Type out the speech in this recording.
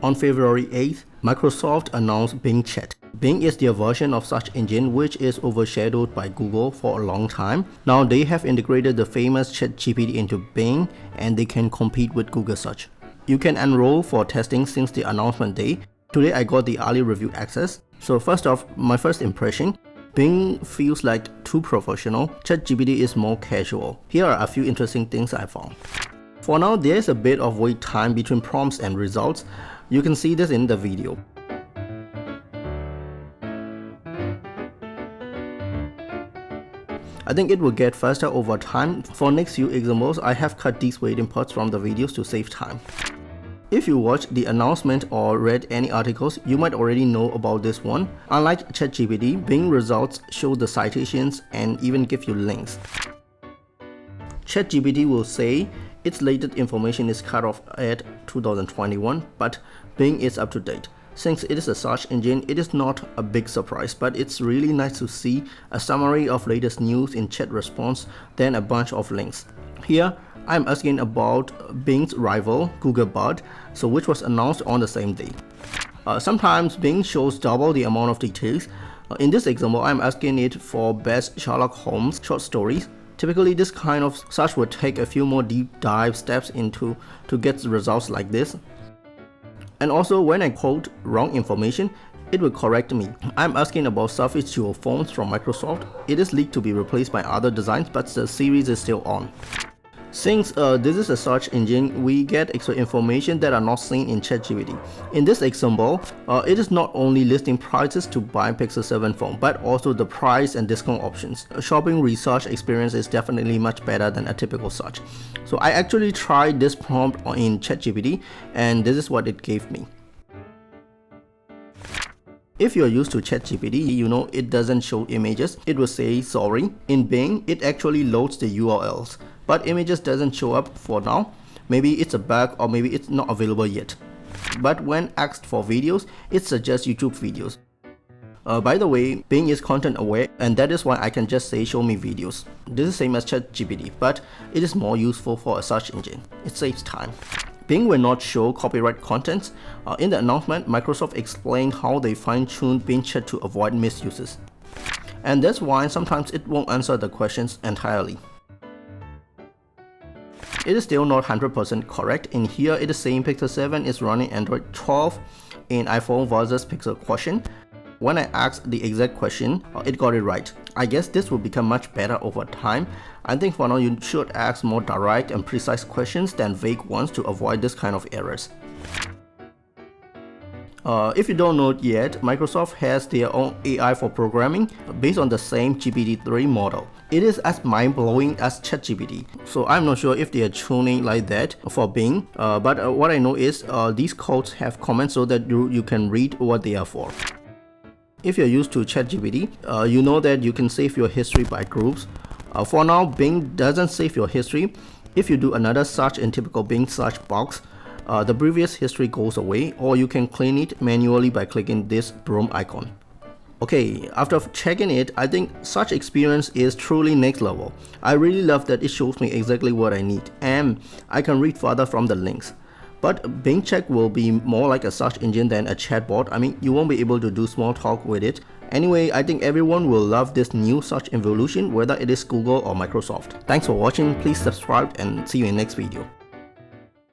On February 8th, Microsoft announced Bing Chat. Bing is their version of search engine which is overshadowed by Google for a long time. Now they have integrated the famous ChatGPT into Bing and they can compete with Google search. You can enroll for testing since the announcement day. Today I got the early review access. So first off, my first impression, Bing feels like too professional. ChatGPT is more casual. Here are a few interesting things I found. For now, there is a bit of wait time between prompts and results. You can see this in the video. I think it will get faster over time. For next few examples, I have cut these waiting parts from the videos to save time. If you watched the announcement or read any articles, you might already know about this one. Unlike ChatGPT, Bing results show the citations and even give you links. ChatGPT will say its latest information is cut off at 2021, but Bing is up to date. Since it is a search engine, it is not a big surprise, but it's really nice to see a summary of latest news in chat response, then a bunch of links. Here, I'm asking about Bing's rival, Google Bard, which was announced on the same day. Sometimes Bing shows double the amount of details. In this example, I'm asking it for best Sherlock Holmes short stories. Typically, this kind of search would take a few more deep dive steps to get results like this. And also, when I quote wrong information, it will correct me. I'm asking about Surface Duo phones from Microsoft. It is leaked to be replaced by other designs, but the series is still on. Since this is a search engine, we get extra information that are not seen in ChatGPT. In this example, it is not only listing prices to buy Pixel 7 phone, but also the price and discount options. A shopping research experience is definitely much better than a typical search. So I actually tried this prompt in ChatGPT, and this is what it gave me. If you're used to ChatGPT, you know it doesn't show images. It will say sorry. In Bing, it actually loads the URLs. But images doesn't show up for now. Maybe it's a bug or maybe it's not available yet. But when asked for videos, it suggests YouTube videos. By the way, Bing is content aware, and that is why I can just say show me videos. This is same as ChatGPT, but it is more useful for a search engine. It saves time. Bing will not show copyright contents. In the announcement, Microsoft explained how they fine-tuned Bing Chat to avoid misuses. And that's why sometimes it won't answer the questions entirely. It is still not 100% correct. In here, it is saying Pixel 7 is running Android 12 in iPhone versus Pixel question. When I asked the exact question, it got it right. I guess this will become much better over time. I think for now you should ask more direct and precise questions than vague ones to avoid this kind of errors. If you don't know it yet, Microsoft has their own AI for programming based on the same GPT-3 model. It is as mind-blowing as ChatGPT. So I'm not sure if they are tuning like that for Bing, but what I know is these codes have comments so that you can read what they are for. If you're used to ChatGPT, you know that you can save your history by groups. For now, Bing doesn't save your history. If you do another search in typical Bing search box, the previous history goes away, or you can clean it manually by clicking this broom icon. Okay, after checking it, I think such experience is truly next level. I really love that it shows me exactly what I need, and I can read further from the links. But Bing Chat will be more like a search engine than a chatbot. I mean, you won't be able to do small talk with it. Anyway, I think everyone will love this new search evolution, whether it is Google or Microsoft. Thanks for watching, please subscribe and see you in the next video.